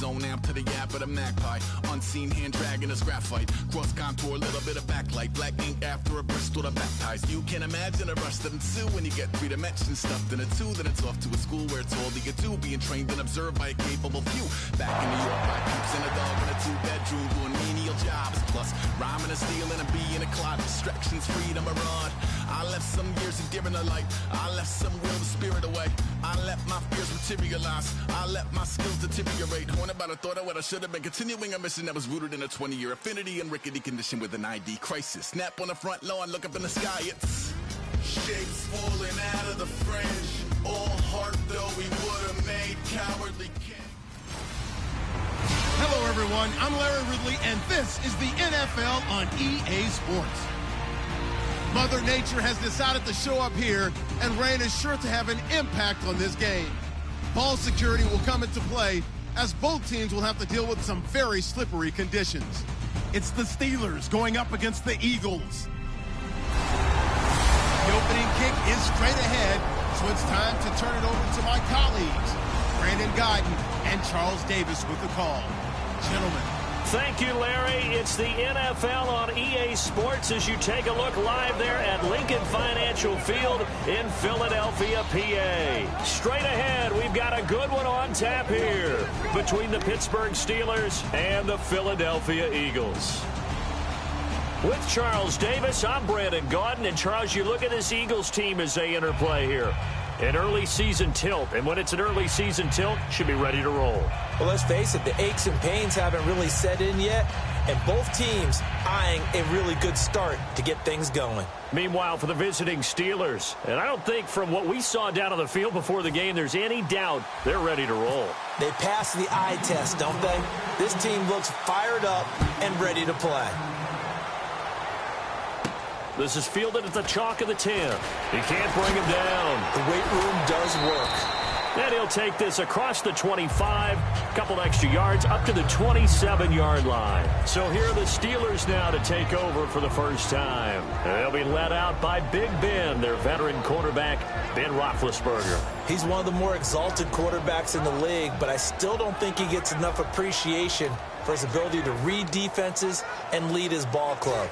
zone amp to the yap of the magpie. Unseen hand dragging his graphite. Cross contour, little bit of backlight. Black ink after a Bristol to baptize. You can imagine a rush that ensue when you get 3 dimensions stuffed in a 2. Then it's off to a school where it's all that you do. Being trained and observed by a capable few. Back in New York, by peeps and a dog in a 2-bedroom doing menial jobs. Plus, rhyming and stealing and being a clot. Distractions, freedom, a rod. I left some years of giving a light. I left some will the spirit away. I let my fears materialize. I let my skills deteriorate. Haunted by the thought of what I should have been. Continuing a mission that was rooted in a 20-year affinity and rickety condition with an ID crisis. Snap on the front lawn, look up in the sky. It's shapes falling out of the fringe. All heart though we would have made cowardly king. Hello everyone, I'm Larry Ridley and this is the NFL on EA Sports. Mother Nature has decided to show up here, and rain is sure to have an impact on this game. Ball security will come into play, as both teams will have to deal with some very slippery conditions. It's the Steelers going up against the Eagles. The opening kick is straight ahead, so it's time to turn it over to my colleagues, Brandon Guyton and Charles Davis with the call. Gentlemen. Thank you, Larry. It's the NFL on EA Sports as you take a look live there at Lincoln Financial Field in Philadelphia, PA. Straight ahead, we've got a good one on tap here between the Pittsburgh Steelers and the Philadelphia Eagles. With Charles Davis, I'm Brandon Guyton. And, Charles, you look at this Eagles team as they interplay here. An early season tilt, and when it's an early season tilt, should be ready to roll. Well, let's face it, the aches and pains haven't really set in yet, and both teams eyeing a really good start to get things going. Meanwhile, for the visiting Steelers, and I don't think from what we saw down on the field before the game, there's any doubt they're ready to roll. They passed the eye test, don't they? This team looks fired up and ready to play. This is fielded at the chalk of the 10. He can't bring him down. The weight room does work. And he'll take this across the 25, a couple extra yards, up to the 27-yard line. So here are the Steelers now to take over for the first time. They'll be led out by Big Ben, their veteran quarterback, Ben Roethlisberger. He's one of the more exalted quarterbacks in the league, but I still don't think he gets enough appreciation for his ability to read defenses and lead his ball club.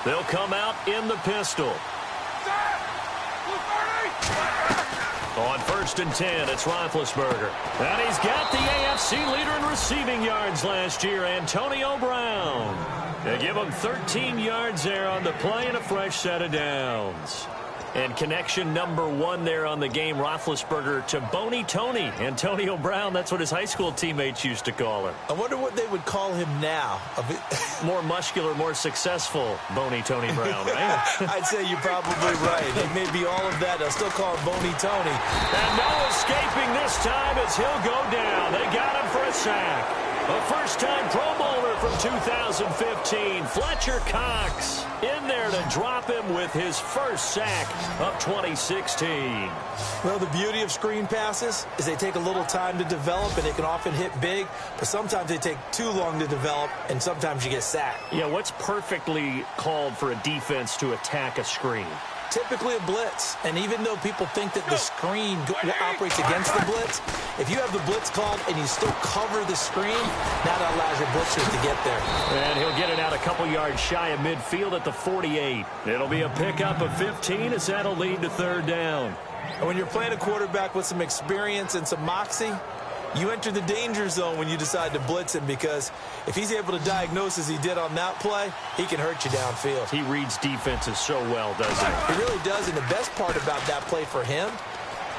They'll come out in the pistol. On 1st and 10, it's Roethlisberger. And he's got the AFC leader in receiving yards last year, Antonio Brown. They give him 13 yards there on the play and a fresh set of downs. And connection number 1 there on the game, Roethlisberger to Boney Tony. Antonio Brown, that's what his high school teammates used to call him. I wonder what they would call him now. More muscular, more successful Boney Tony Brown, right? I'd say you're probably right. It may be all of that. They'll still call him Boney Tony. And no escaping this time as he'll go down. They got him for a sack. A first-time Pro Bowler from 2015, Fletcher Cox, in there to drop him with his first sack of 2016. Well, the beauty of screen passes is they take a little time to develop, and they can often hit big, but sometimes they take too long to develop, and sometimes you get sacked. Yeah, what's perfectly called for a defense to attack a screen? Typically a blitz, and even though people think that the screen operates against the blitz, if you have the blitz called and you still cover the screen, that allows your blitzers to get there. And he'll get it out a couple yards shy of midfield at the 48. It'll be a pickup of 15 as that'll lead to 3rd down. And when you're playing a quarterback with some experience and some moxie, you enter the danger zone when you decide to blitz him, because if he's able to diagnose as he did on that play, he can hurt you downfield. He reads defenses so well, doesn't he? He really does, and the best part about that play for him,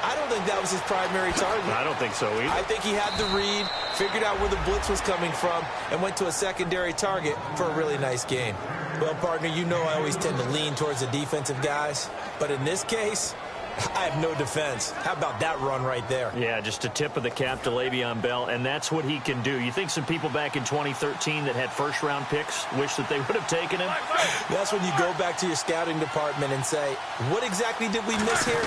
I don't think that was his primary target. I don't think so either. I think he had the read, figured out where the blitz was coming from, and went to a secondary target for a really nice gain. Well, partner, you know I always tend to lean towards the defensive guys, but in this case, I have no defense. How about that run right there? Yeah, just a tip of the cap to Le'Veon Bell, and that's what he can do. You think some people back in 2013 that had first-round picks wish that they would have taken him? That's when you go back to your scouting department and say, what exactly did we miss here?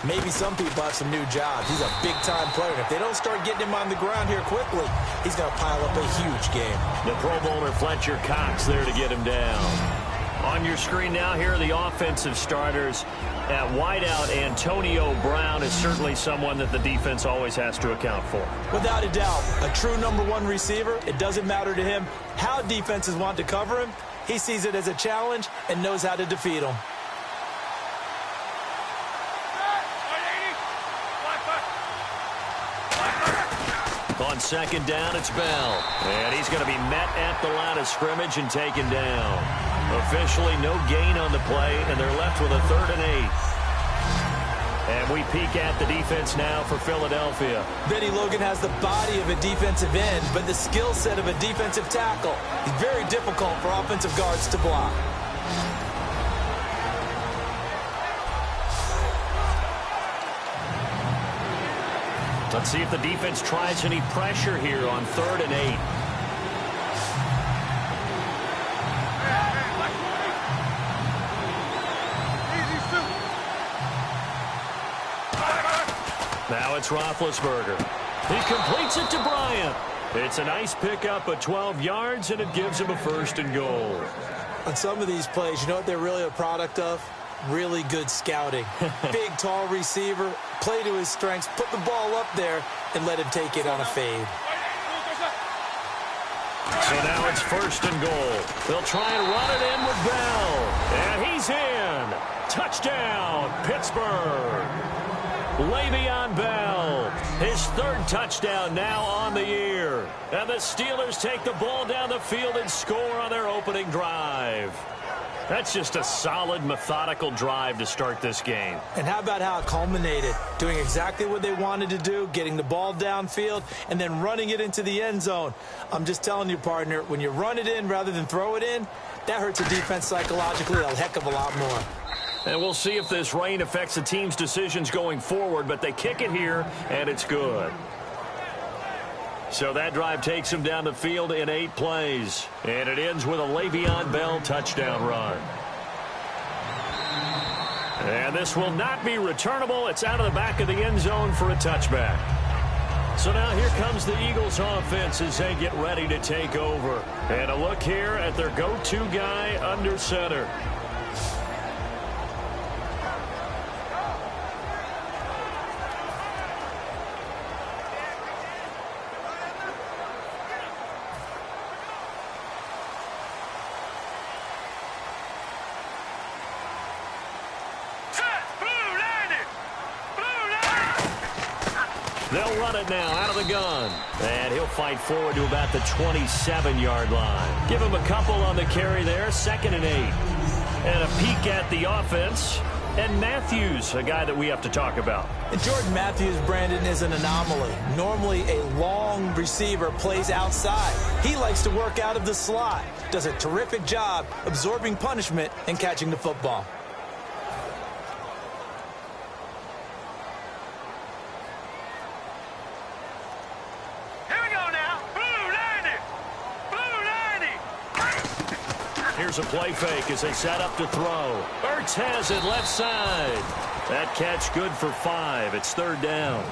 Maybe some people have some new jobs. He's a big-time player, and if they don't start getting him on the ground here quickly, he's going to pile up a huge game. The Pro Bowler Fletcher Cox there to get him down. On your screen now, here are the offensive starters. At wideout, Antonio Brown is certainly someone that the defense always has to account for. Without a doubt, a true #1 receiver. It doesn't matter to him how defenses want to cover him. He sees it as a challenge and knows how to defeat them. On second down, it's Bell. And he's going to be met at the line of scrimmage and taken down. Officially no gain on the play, and they're left with a 3rd and 8. And we peek at the defense now for Philadelphia. Benny Logan has the body of a defensive end, but the skill set of a defensive tackle. He's very difficult for offensive guards to block. Let's see if the defense tries any pressure here on 3rd and 8. Now it's Roethlisberger. He completes it to Bryant. It's a nice pickup of 12 yards, and it gives him a 1st and goal. On some of these plays, you know what they're really a product of? Really good scouting. Big, tall receiver, play to his strengths, put the ball up there, and let him take it on a fade. So now it's 1st and goal. They'll try and run it in with Bell. And he's in. Touchdown, Pittsburgh. Le'Veon Bell, his 3rd touchdown now on the year. And the Steelers take the ball down the field and score on their opening drive. That's just a solid, methodical drive to start this game. And how about how it culminated? Doing exactly what they wanted to do, getting the ball downfield, and then running it into the end zone. I'm just telling you, partner, when you run it in rather than throw it in, that hurts a defense psychologically a heck of a lot more. And we'll see if this rain affects the team's decisions going forward, but they kick it here, and it's good. So that drive takes him down the field in 8 plays. And it ends with a Le'Veon Bell touchdown run. And this will not be returnable. It's out of the back of the end zone for a touchback. So now here comes the Eagles offense as they get ready to take over. And a look here at their go-to guy under center. They'll run it now out of the gun. And he'll fight forward to about the 27-yard line. Give him a couple on the carry there. 2nd and 8. And a peek at the offense. And Matthews, a guy that we have to talk about. And Jordan Matthews, Brandon, is an anomaly. Normally a long receiver plays outside. He likes to work out of the slot. Does a terrific job absorbing punishment and catching the football. Here's a play fake as they set up to throw. Ertz has it left side. That catch good for 5. It's 3rd down.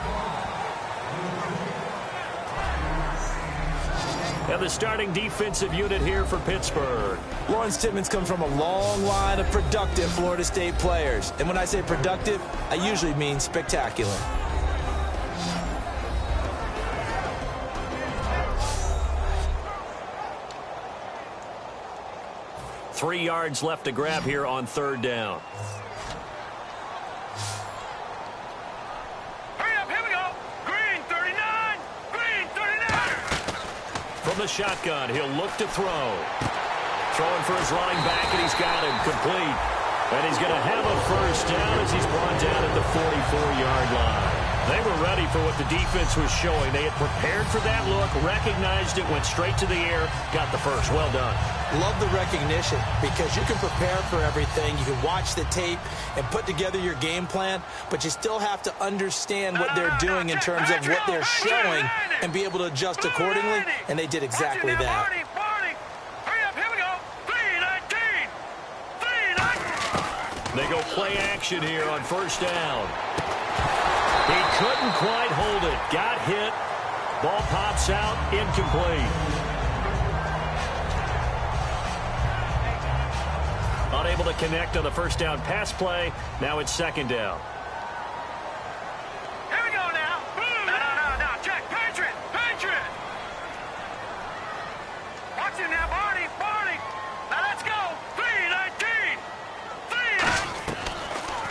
And the starting defensive unit here for Pittsburgh. Lawrence Timmons comes from a long line of productive Florida State players. And when I say productive, I usually mean spectacular. Three yards left to grab here on 3rd down. Hurry up, here we go. Green 39. Green 39. From the shotgun, he'll look to throw. Throwing for his running back, and he's got him complete. And he's going to have a 1st down as he's brought down at the 44-yard line. They were ready for what the defense was showing. They had prepared for that look, recognized it, went straight to the air, got the 1st. Well done. Love the recognition because you can prepare for everything. You can watch the tape and put together your game plan, but you still have to understand what they're doing in terms of what they're showing and be able to adjust accordingly, and they did exactly that. Hurry up, here we go. 3-19. 3-19. They go play action here on 1st down. He couldn't quite hold it. Got hit. Ball pops out. Incomplete. Unable to connect on the first down pass play. Now it's second down. Here we go now. No. Check. Patriot. Watch him now, Barney. Now let's go. 3-19.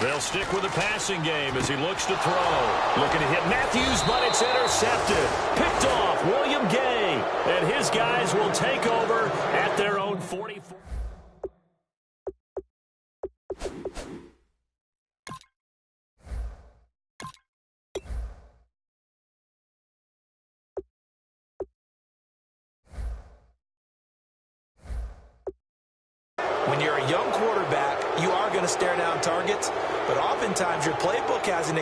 They'll stick with the passing game as he looks to throw. Looking to hit Matthews, but it's intercepted. Picked off William Gay. And his guys will take over at their own 44. When you're a young quarterback, you are going to stare down targets, but oftentimes your playbook has an